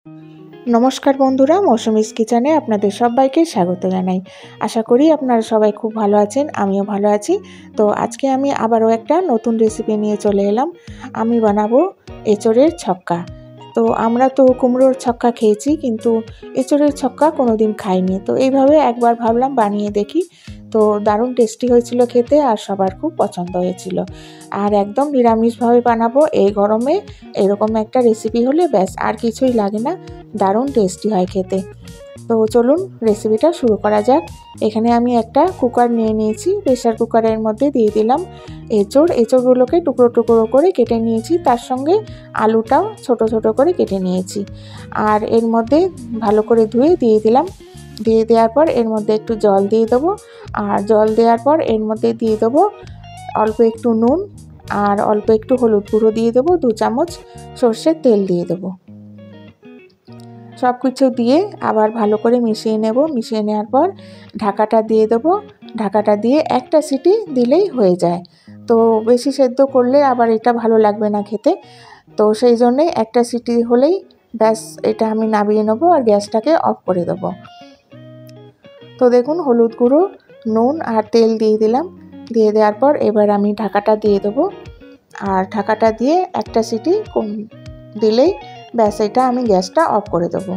নমস্কার বন্ধুরা, মৌসুমিস কিচেনে আপনাদের সবাইকে স্বাগত জানাই। আশা করি আপনারা সবাই খুব ভালো আছেন, আমিও ভালো আছি। তো আজকে আমি আবারও একটা নতুন রেসিপি নিয়ে চলে এলাম। আমি বানাবো এঁচোড়ের ছক্কা। তো আমরা তো কুমড়োর ছক্কা খেয়েছি, কিন্তু এঁচোড়ের ছক্কা কোনো দিন খাইনি। তো এইভাবে একবার ভাবলাম বানিয়ে দেখি। তো দারুণ টেস্টি হয়েছিল খেতে, আর সবার খুব পছন্দ হয়েছিল। আর একদম নিরামিষভাবে বানাবো এই গরমে। এরকম একটা রেসিপি হলে ব্যাস আর কিছুই লাগে না, দারুণ টেস্টি হয় খেতে। তো চলুন রেসিপিটা শুরু করা যাক। এখানে আমি একটা কুকার নিয়ে নিয়েছি। প্রেসার কুকারের মধ্যে দিয়ে দিলাম এঁচোড়গুলোকে টুকরো টুকরো করে কেটে নিয়েছি, তার সঙ্গে আলুটাও ছোট ছোট করে কেটে নিয়েছি। আর এর মধ্যে ভালো করে ধুয়ে দিয়ে দিলাম। দিয়ে দেওয়ার পর এর মধ্যে একটু জল দিয়ে দেবো। আর জল দেওয়ার পর এর মধ্যে দিয়ে দেবো অল্প একটু নুন, আর অল্প একটু হলুদ গুঁড়ো দিয়ে দেবো, 2 চামচ সর্ষের তেল দিয়ে দেবো। সব কিছু দিয়ে আবার ভালো করে মিশিয়ে নেব। মিশিয়ে নেওয়ার পর ঢাকাটা দিয়ে দেবো। ঢাকাটা দিয়ে একটা সিটি দিলেই হয়ে যায়। তো বেশি সেদ্ধ করলে আবার এটা ভালো লাগবে না খেতে। তো সেই জন্যে একটা সিটি হলেই ব্যাস, এটা আমি নামিয়ে নেবো আর গ্যাসটাকে অফ করে দেবো। তো দেখুন, হলুদ গুঁড়ো, নুন আর তেল দিয়ে দিলাম। দিয়ে দেওয়ার পর এবার আমি ঢাকাটা দিয়ে দেবো। আর ঢাকাটা দিয়ে একটা সিটি দিলেই ব্যাস, এটা আমি গ্যাসটা অফ করে দেবো।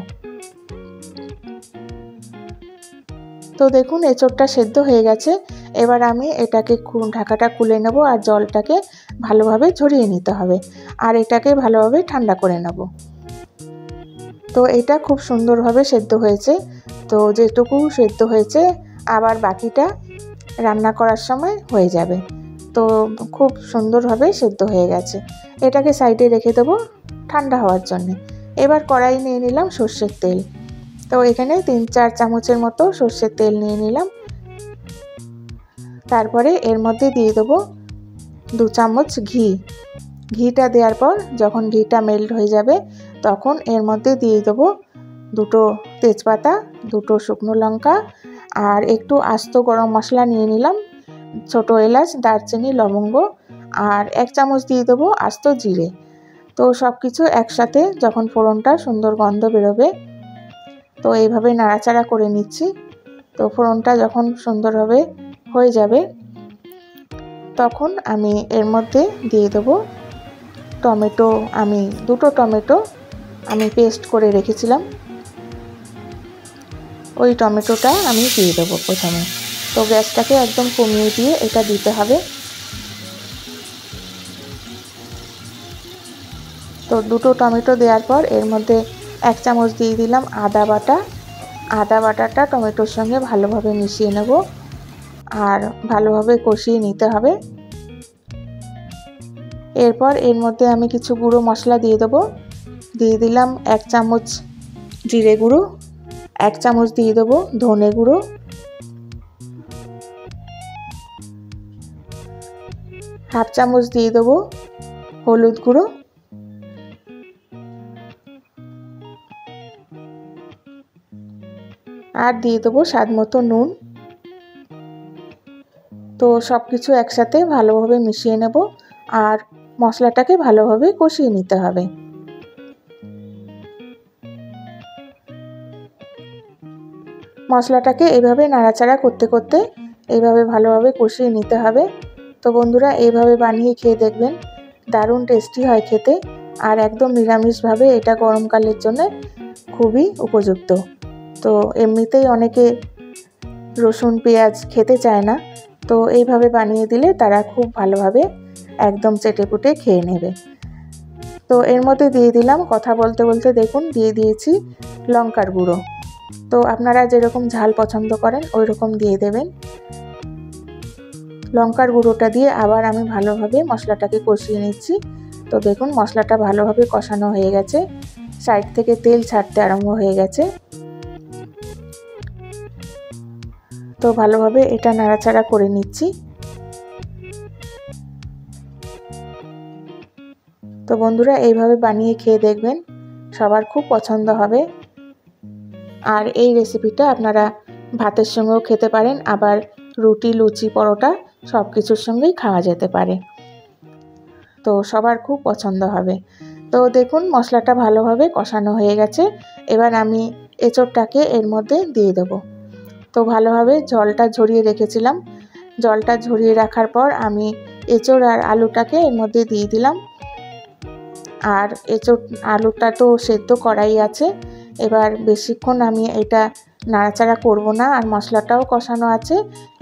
তো দেখুন, এঁচোড়টা সেদ্ধ হয়ে গেছে। এবার আমি এটাকে ঢাকাটা খুলে নেব, আর জলটাকে ভালোভাবে ঝরিয়ে নিতে হবে। আর এটাকে ভালোভাবে ঠান্ডা করে নেব। তো এটা খুব সুন্দরভাবে সেদ্ধ হয়েছে। তো যেটুকু সেদ্ধ হয়েছে আবার বাকিটা রান্না করার সময় হয়ে যাবে। তো খুব সুন্দরভাবে সেদ্ধ হয়ে গেছে। এটাকে সাইডে রেখে দেবো ঠান্ডা হওয়ার জন্য। এবার কড়াই নিয়ে নিলাম সর্ষের তেল। তো এখানে 3-4 চামচের মতো সর্ষের তেল নিয়ে নিলাম। তারপরে এর মধ্যে দিয়ে দেবো 2 চামচ ঘি। ঘিটা দেওয়ার পর যখন ঘিটা মেল্ট হয়ে যাবে, তখন এর মধ্যে দিয়ে দেবো 2টো তেজপাতা, 2টো শুকনো লঙ্কা, আর একটু আস্ত গরম মশলা নিয়ে নিলাম, ছোট এলাচ, দারচিনি, লবঙ্গ, আর 1 চামচ দিয়ে দেবো আস্ত জিরে। তো সব কিছু একসাথে যখন ফোড়নটা সুন্দর গন্ধ বেরোবে, তো এইভাবে নাড়াচাড়া করে নিচ্ছি। তো ফোড়নটা যখন সুন্দরভাবে হয়ে যাবে, তখন আমি এর মধ্যে দিয়ে দেবো টমেটো। আমি 2টো টমেটো আমি পেস্ট করে রেখেছিলাম, ওই টমেটোটা আমি দিয়ে দেবো প্রথমে। তো গ্যাসটাকে একদম কমিয়ে দিয়ে এটা দিতে হবে। তো 2টো টমেটো দেওয়ার পর এর মধ্যে 1 চামচ দিয়ে দিলাম আদা বাটা। আদা বাটাটা টমেটোর সঙ্গে ভালোভাবে মিশিয়ে নেব, আর ভালোভাবে কষিয়ে নিতে হবে। এরপর এর মধ্যে আমি কিছু গুঁড়ো মশলা দিয়ে দেবো। দিয়ে দিলাম 1 চামচ জিরে গুঁড়ো, 1 চামচ দিয়ে দেবো ধনে গুঁড়ো, হাফ চামচ দিয়ে দেবো হলুদ গুঁড়ো, আর দিয়ে দেবো স্বাদ মতো নুন। তো সব কিছু একসাথে ভালোভাবে মিশিয়ে নেব, আর মশলাটাকে ভালোভাবে কষিয়ে নিতে হবে। মশলাটাকে এইভাবে নাড়াচাড়া করতে করতে এইভাবে ভালোভাবে কষিয়ে নিতে হবে। তো বন্ধুরা, এইভাবে বানিয়ে খেয়ে দেখবেন, দারুণ টেস্টি হয় খেতে। আর একদম নিরামিষভাবে এটা গরমকালের জন্য খুবই উপযুক্ত। তো এমনিতেই অনেকে রসুন পেঁয়াজ খেতে চায় না, তো এইভাবে বানিয়ে দিলে তারা খুব ভালোভাবে একদম চেটেপুটে খেয়ে নেবে। তো এর মধ্যে দিয়ে দিলাম, কথা বলতে বলতে দেখুন দিয়ে দিয়েছি লঙ্কার গুঁড়ো। তো আপনারা যেরকম ঝাল পছন্দ করেন ওই রকম দিয়ে দেবেন। লঙ্কার গুঁড়োটা দিয়ে আবার আমি ভালোভাবে মশলাটাকে কষিয়ে নিচ্ছি। তো দেখুন, মশলাটা ভালোভাবে কষানো হয়ে গেছে, সাইড থেকে তেল ছাড়তে আরম্ভ হয়ে গেছে। তো ভালোভাবে এটা নাড়াচাড়া করে নিচ্ছি। তো বন্ধুরা, এইভাবে বানিয়ে খেয়ে দেখবেন, সবার খুব পছন্দ হবে। আর এই রেসিপিটা আপনারা ভাতের সঙ্গেও খেতে পারেন, আবার রুটি, লুচি, পরোটা সব কিছুর সঙ্গেই খাওয়া যেতে পারে। তো সবার খুব পছন্দ হবে। তো দেখুন মশলাটা ভালোভাবে কষানো হয়ে গেছে। এবার আমি এঁচোড়টাকে এর মধ্যে দিয়ে দেবো। তো ভালোভাবে জলটা ঝরিয়ে রেখেছিলাম। জলটা ঝরিয়ে রাখার পর আমি এঁচোড় আর আলুটাকে এর মধ্যে দিয়ে দিলাম। আর এঁচোড় আলুটা তো সেদ্ধ করাই আছে। এবার বেশিক্ষণ আমি এটা নাড়াচাড়া করব না, আর মশলাটাও কষানো আছে।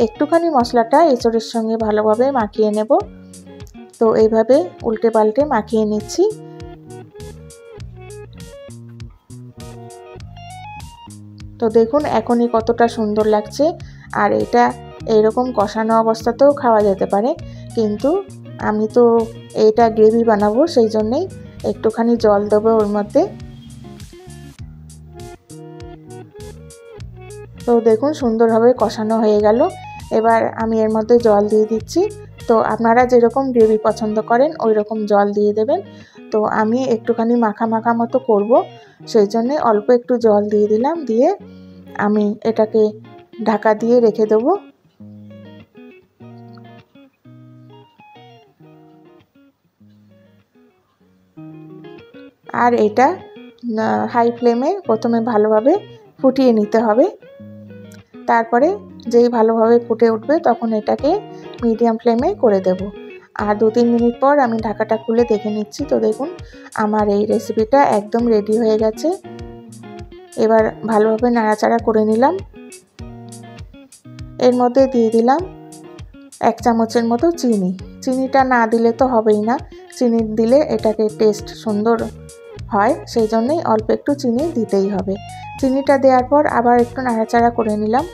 একটুখানি মশলাটা এঁচোড়ের সঙ্গে ভালোভাবে মাখিয়ে নেব। তো এইভাবে উল্টে পাল্টে মাখিয়ে নিচ্ছি। তো দেখুন এখনই কতটা সুন্দর লাগছে। আর এটা এইরকম কষানো অবস্থাতেও খাওয়া যেতে পারে, কিন্তু আমি তো এটা গ্রেভি বানাবো, সেই জন্যেই একটুখানি জল দেবো ওর মধ্যে। তো দেখুন সুন্দরভাবে কষানো হয়ে গেল। এবার আমি এর মধ্যে জল দিয়ে দিচ্ছি। তো আপনারা যেরকম গ্রেভি পছন্দ করেন ওই রকম জল দিয়ে দেবেন। তো আমি একটুখানি মাখা মাখা মতো করব, সেই জন্যে অল্প একটু জল দিয়ে দিলাম। দিয়ে আমি এটাকে ঢাকা দিয়ে রেখে দেবো। আর এটা হাই ফ্লেমে প্রথমে ভালোভাবে ফুটিয়ে নিতে হবে। তারপরে যেই ভালোভাবে ফুটে উঠবে তখন এটাকে মিডিয়াম ফ্লেমে করে দেব। আর 2-3 মিনিট পর আমি ঢাকাটা খুলে দেখে নিচ্ছি। তো দেখুন আমার এই রেসিপিটা একদম রেডি হয়ে গেছে। এবার ভালোভাবে নাড়াচাড়া করে নিলাম। এর মধ্যে দিয়ে দিলাম 1 চামচের মতো চিনি। চিনিটা না দিলে তো হবেই না, চিনি দিলে এটাকে টেস্ট সুন্দর হয়, সেই জন্যই অল্প একটু চিনি দিতেই হবে। চিনিটা দেওয়ার পর আবার একটু নাড়াচাড়া করে নিলাম।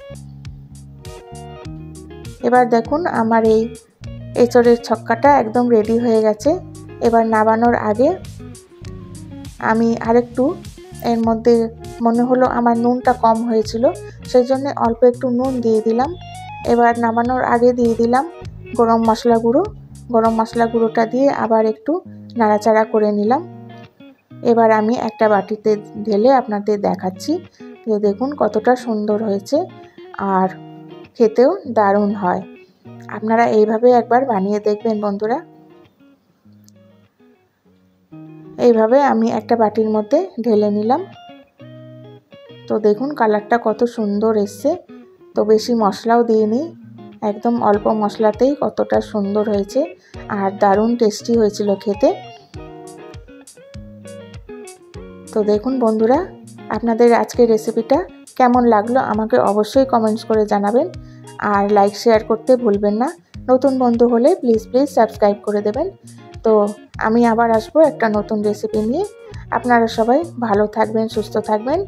এবার দেখুন আমার এই এঁচোড়ের ছক্কাটা একদম রেডি হয়ে গেছে। এবার নামানোর আগে আমি আরেকটু এর মধ্যে মনে হলো আমার নুনটা কম হয়েছিল, সেই জন্য অল্প একটু নুন দিয়ে দিলাম। এবার নামানোর আগে দিয়ে দিলাম গরম মশলা গুঁড়ো। গরম মশলা গুঁড়োটা দিয়ে আবার একটু নাড়াচাড়া করে নিলাম। এবার আমি একটা বাটিতে ঢেলে আপনাদের দেখাচ্ছি যে দেখুন কতটা সুন্দর হয়েছে, আর খেতেও দারুণ হয়। আপনারা এইভাবে একবার বানিয়ে দেখবেন বন্ধুরা। এইভাবে আমি একটা বাটির মধ্যে ঢেলে নিলাম। তো দেখুন কালারটা কত সুন্দর এসছে। তো বেশি মশলাও দিইনি, একদম অল্প মশলাতেই কতটা সুন্দর হয়েছে, আর দারুণ টেস্টি হয়েছিল খেতে। তো দেখুন বন্ধুরা, আপনাদের আজকের রেসিপিটা কেমন লাগলো আমাকে অবশ্যই কমেন্টস করে জানাবেন। আর লাইক শেয়ার করতে ভুলবেন না। নতুন বন্ধু হলে প্লিজ সাবস্ক্রাইব করে দেবেন। তো আমি আবার আসবো একটা নতুন রেসিপি নিয়ে। আপনারা সবাই ভালো থাকবেন, সুস্থ থাকবেন।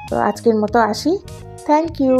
তো আজকের মতো আসি। Thank you.